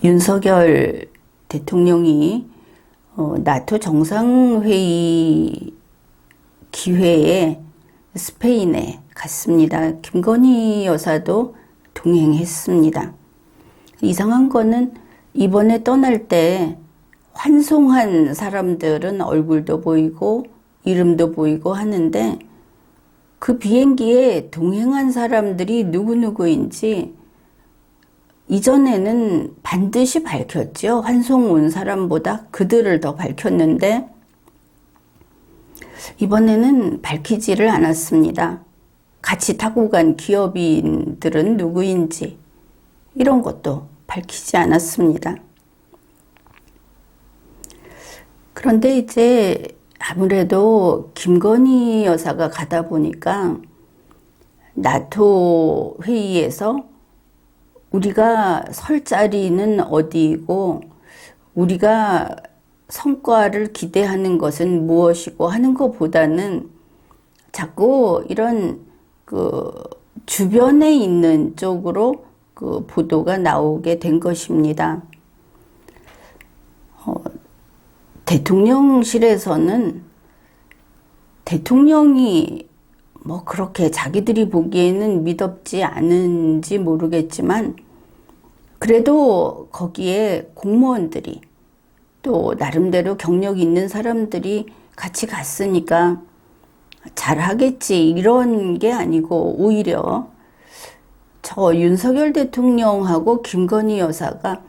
윤석열 대통령이 나토 정상회의 기회에 스페인에 갔습니다. 김건희 여사도 동행했습니다. 이상한 거는 이번에 떠날 때 환송한 사람들은 얼굴도 보이고 이름도 보이고 하는데 그 비행기에 동행한 사람들이 누구누구인지 이전에는 반드시 밝혔죠. 환송 온 사람보다 그들을 더 밝혔는데 이번에는 밝히지를 않았습니다. 같이 타고 간 기업인들은 누구인지 이런 것도 밝히지 않았습니다. 그런데 이제 아무래도 김건희 여사가 가다 보니까 나토 회의에서 우리가 설 자리는 어디이고 우리가 성과를 기대하는 것은 무엇이고 하는 것보다는 자꾸 이런 주변에 있는 쪽으로 보도가 나오게 된 것입니다. 대통령실에서는 대통령이 그렇게 자기들이 보기에는 미덥지 않은지 모르겠지만 그래도 거기에 공무원들이 또 나름대로 경력 있는 사람들이 같이 갔으니까 잘하겠지 이런 게 아니고 오히려 저 윤석열 대통령하고 김건희 여사가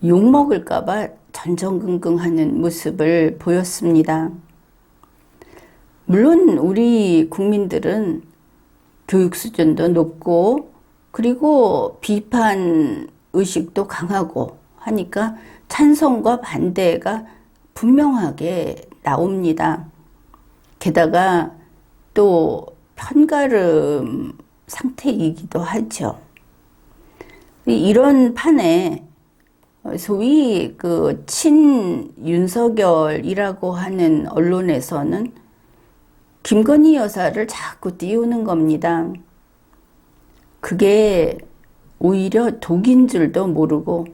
욕먹을까 봐 전전긍긍하는 모습을 보였습니다. 물론 우리 국민들은 교육 수준도 높고 그리고 비판 의식도 강하고 하니까 찬성과 반대가 분명하게 나옵니다. 게다가 또 편가름 상태이기도 하죠. 이런 판에 소위 친윤석열이라고 하는 언론에서는 김건희 여사를 자꾸 띄우는 겁니다. 그게 오히려 독인 줄도 모르고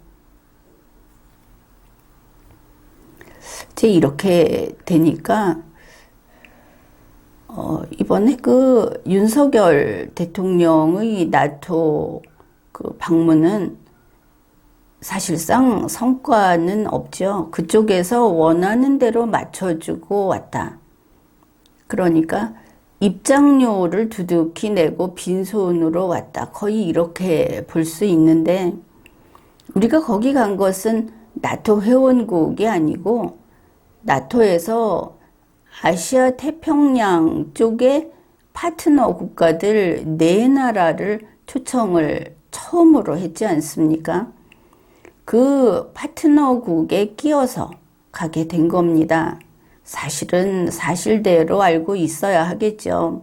이제 이렇게 되니까 이번에 윤석열 대통령의 나토 방문은 사실상 성과는 없죠. 그쪽에서 원하는 대로 맞춰주고 왔다. 그러니까 입장료를 두둑히 내고 빈손으로 왔다. 거의 이렇게 볼 수 있는데 우리가 거기 간 것은 나토 회원국이 아니고 나토에서 아시아 태평양 쪽의 파트너 국가들 4나라를 초청을 처음으로 했지 않습니까? 그 파트너국에 끼어서 가게 된 겁니다. 사실은 사실대로 알고 있어야 하겠죠.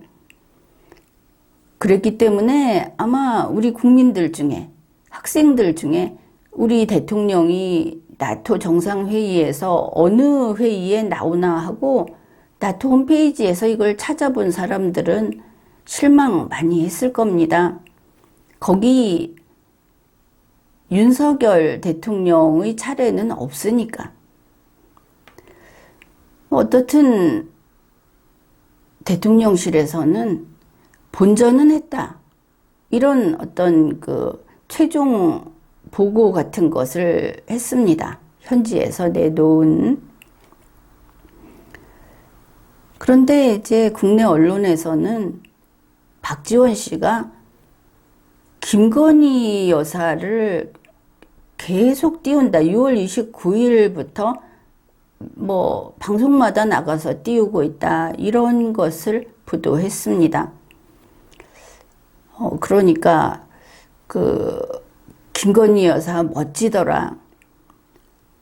그랬기 때문에 아마 우리 국민들 중에 학생들 중에 우리 대통령이 나토 정상회의에서 어느 회의에 나오나 하고 나토 홈페이지에서 이걸 찾아본 사람들은 실망 많이 했을 겁니다. 거기 윤석열 대통령의 차례는 없으니까. 어떻든 대통령실에서는 본전은 했다. 이런 어떤 최종 보고 같은 것을 했습니다. 현지에서 내놓은. 그런데 이제 국내 언론에서는 박지원 씨가 김건희 여사를 계속 띄운다. 6월 29일부터 방송마다 나가서 띄우고 있다. 이런 것을 보도했습니다. 그러니까 김건희 여사 멋지더라.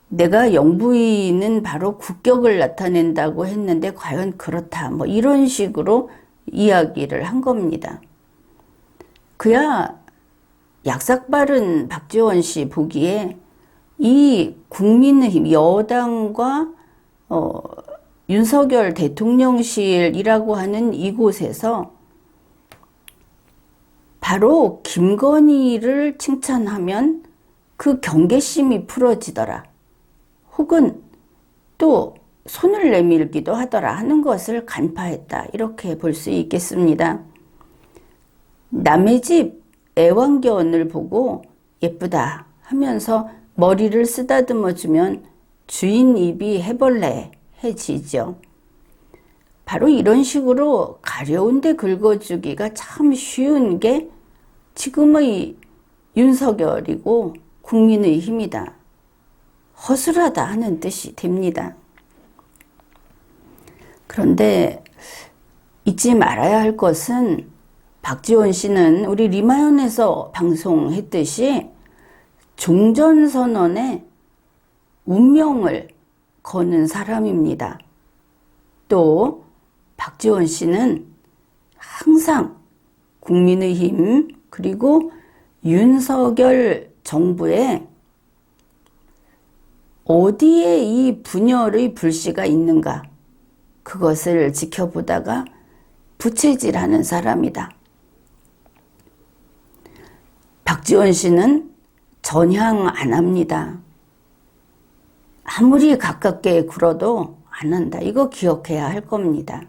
내가 영부인은 바로 국격을 나타낸다고 했는데 과연 그렇다. 이런 식으로 이야기를 한 겁니다. 그야 약삭빠른 박지원 씨 보기에 이 국민의힘 여당과 윤석열 대통령실이라고 하는 이곳에서 바로 김건희를 칭찬하면 그 경계심이 풀어지더라. 혹은 또 손을 내밀기도 하더라 하는 것을 간파했다. 이렇게 볼 수 있겠습니다. 남의 집 애완견을 보고 예쁘다 하면서 머리를 쓰다듬어 주면 주인 입이 해벌레해지죠. 바로 이런 식으로 가려운데 긁어주기가 참 쉬운 게 지금의 윤석열이고 국민의힘이다. 허술하다 하는 뜻이 됩니다. 그런데 잊지 말아야 할 것은 박지원 씨는 우리 리마연에서 방송했듯이 종전선언에 운명을 거는 사람입니다. 또 박지원 씨는 항상 국민의힘 그리고 윤석열 정부에 어디에 이 분열의 불씨가 있는가 그것을 지켜보다가 부채질하는 사람이다. 박지원 씨는 전향 안 합니다. 아무리 가깝게 굴어도 안 한다. 이거 기억해야 할 겁니다.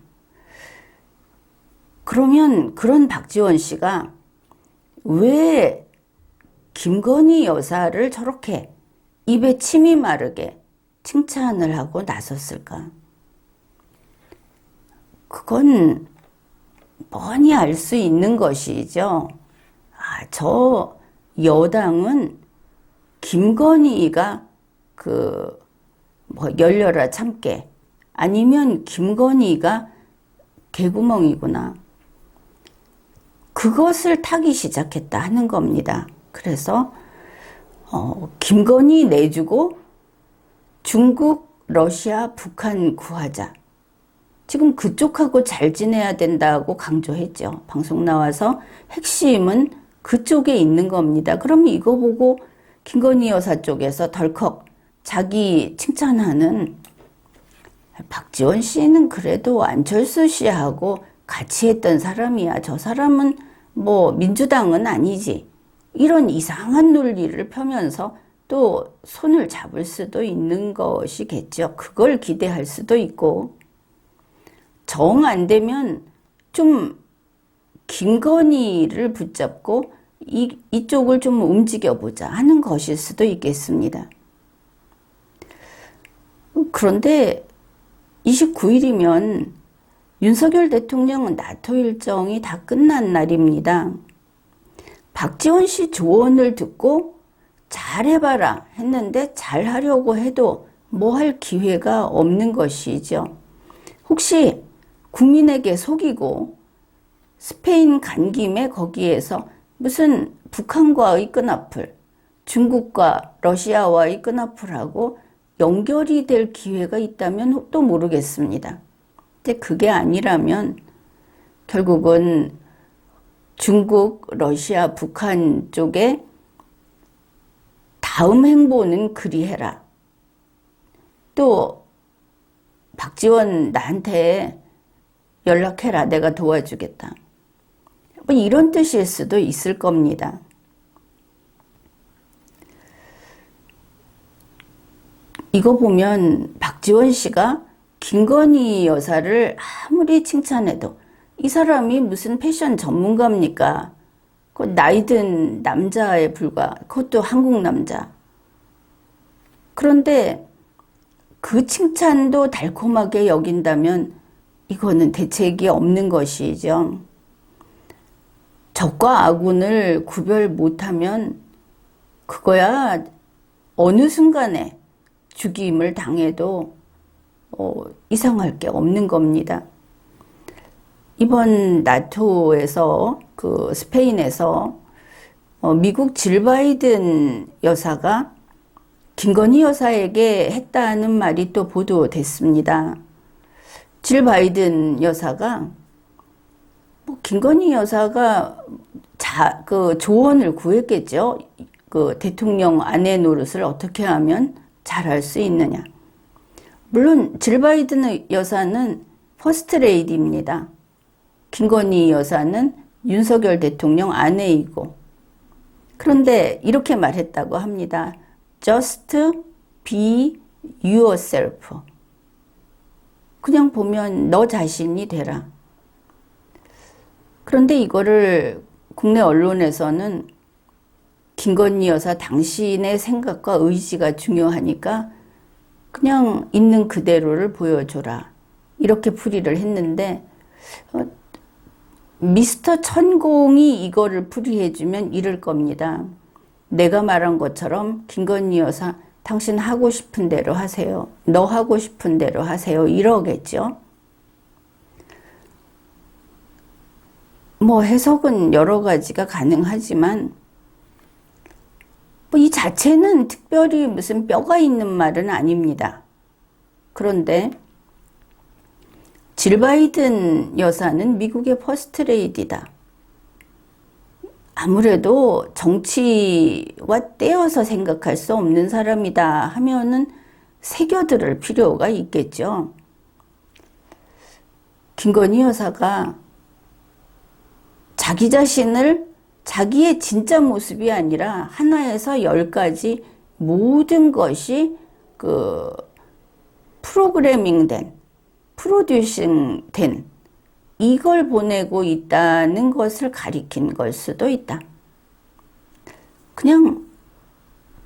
그러면 그런 박지원 씨가 왜 김건희 여사를 저렇게 입에 침이 마르게 칭찬을 하고 나섰을까? 그건 뻔히 알 수 있는 것이죠. 저 여당은 김건희가 열려라 참깨 아니면 김건희가 개구멍이구나. 그것을 타기 시작했다 하는 겁니다. 그래서 김건희 내주고 중국, 러시아, 북한 구하자. 지금 그쪽하고 잘 지내야 된다고 강조했죠. 방송 나와서 핵심은 그쪽에 있는 겁니다. 그럼 이거 보고 김건희 여사 쪽에서 덜컥 자기 칭찬하는 박지원 씨는 그래도 안철수 씨하고 같이 했던 사람이야. 저 사람은 뭐 민주당은 아니지. 이런 이상한 논리를 펴면서 또 손을 잡을 수도 있는 것이겠죠. 그걸 기대할 수도 있고 정 안 되면 좀 김건희를 붙잡고 이쪽을 좀 움직여보자 하는 것일 수도 있겠습니다. 그런데 29일이면 윤석열 대통령 나토 일정이 다 끝난 날입니다. 박지원 씨 조언을 듣고 잘해봐라 했는데 잘하려고 해도 뭐 할 기회가 없는 것이죠. 혹시 국민에게 속이고 스페인 간 김에 거기에서 무슨 북한과의 끈앞을, 중국과 러시아와의 끈앞을하고 연결이 될 기회가 있다면 또 모르겠습니다. 근데 그게 아니라면 결국은 중국, 러시아, 북한 쪽에 다음 행보는 그리해라. 또 박지원 나한테 연락해라. 내가 도와주겠다. 뭐 이런 뜻일 수도 있을 겁니다. 이거 보면 박지원 씨가 김건희 여사를 아무리 칭찬해도 이 사람이 무슨 패션 전문가입니까? 그 나이 든 남자에 불과, 그것도 한국 남자. 그런데 그 칭찬도 달콤하게 여긴다면 이거는 대책이 없는 것이죠. 적과 아군을 구별 못하면 그거야 어느 순간에 죽임을 당해도 이상할 게 없는 겁니다. 이번 나토에서 스페인에서 미국 질 바이든 여사가 김건희 여사에게 했다는 말이 또 보도됐습니다. 질 바이든 여사가 김건희 여사가 조언을 구했겠죠. 대통령 아내 노릇을 어떻게 하면 잘할 수 있느냐. 물론 질 바이든 여사는 퍼스트 레이디입니다. 김건희 여사는 윤석열 대통령 아내이고 그런데 이렇게 말했다고 합니다. Just be yourself. 그냥 보면 너 자신이 되라. 그런데 이거를 국내 언론에서는 김건희 여사 당신의 생각과 의지가 중요하니까 그냥 있는 그대로를 보여줘라. 이렇게 풀이를 했는데 미스터 천공이 이거를 풀이해주면 이럴 겁니다. 내가 말한 것처럼 김건희 여사 당신 하고 싶은 대로 하세요. 너 하고 싶은 대로 하세요. 이러겠죠. 뭐 해석은 여러 가지가 가능하지만 이 자체는 특별히 무슨 뼈가 있는 말은 아닙니다. 그런데 질 바이든 여사는 미국의 퍼스트 레이디다. 아무래도 정치와 떼어서 생각할 수 없는 사람이다 하면은 새겨들을 필요가 있겠죠. 김건희 여사가 자기 자신을 자기의 진짜 모습이 아니라 하나에서 10가지 모든 것이 프로그래밍된, 프로듀싱된 이걸 보내고 있다는 것을 가리킨 걸 수도 있다. 그냥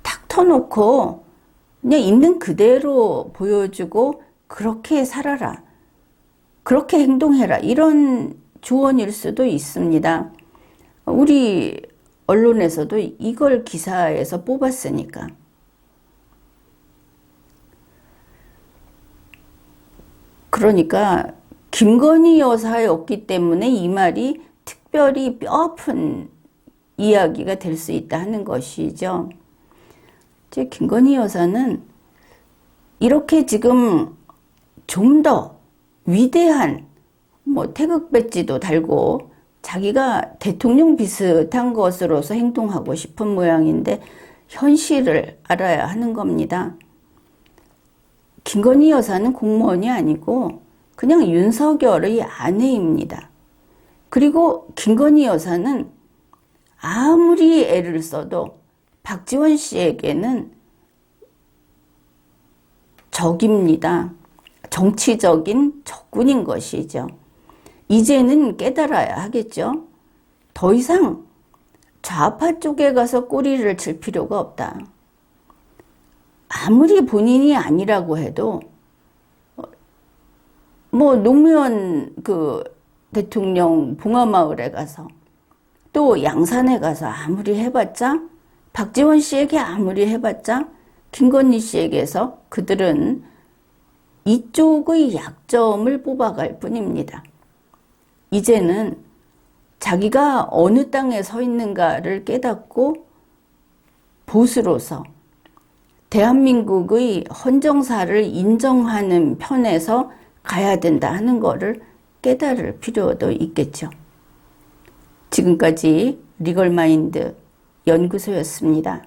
탁 터놓고 그냥 있는 그대로 보여주고 그렇게 살아라. 그렇게 행동해라. 이런 조언일 수도 있습니다. 우리 언론에서도 이걸 기사에서 뽑았으니까. 그러니까 김건희 여사였기 때문에 이 말이 특별히 뼈아픈 이야기가 될 수 있다 하는 것이죠. 김건희 여사는 이렇게 지금 좀 더 위대한 태극 배지도 달고 자기가 대통령 비슷한 것으로서 행동하고 싶은 모양인데 현실을 알아야 하는 겁니다. 김건희 여사는 공무원이 아니고 그냥 윤석열의 아내입니다. 그리고 김건희 여사는 아무리 애를 써도 박지원 씨에게는 적입니다. 정치적인 적군인 것이죠. 이제는 깨달아야 하겠죠. 더 이상 좌파 쪽에 가서 꼬리를 칠 필요가 없다. 아무리 본인이 아니라고 해도 노무현 대통령 봉하마을에 가서 또 양산에 가서 아무리 해봤자 박지원 씨에게 아무리 해봤자 김건희 씨에게서 그들은 이쪽의 약점을 뽑아갈 뿐입니다. 이제는 자기가 어느 땅에 서 있는가를 깨닫고 보수로서 대한민국의 헌정사를 인정하는 편에서 가야 된다 하는 것을 깨달을 필요도 있겠죠. 지금까지 리걸마인드 연구소였습니다.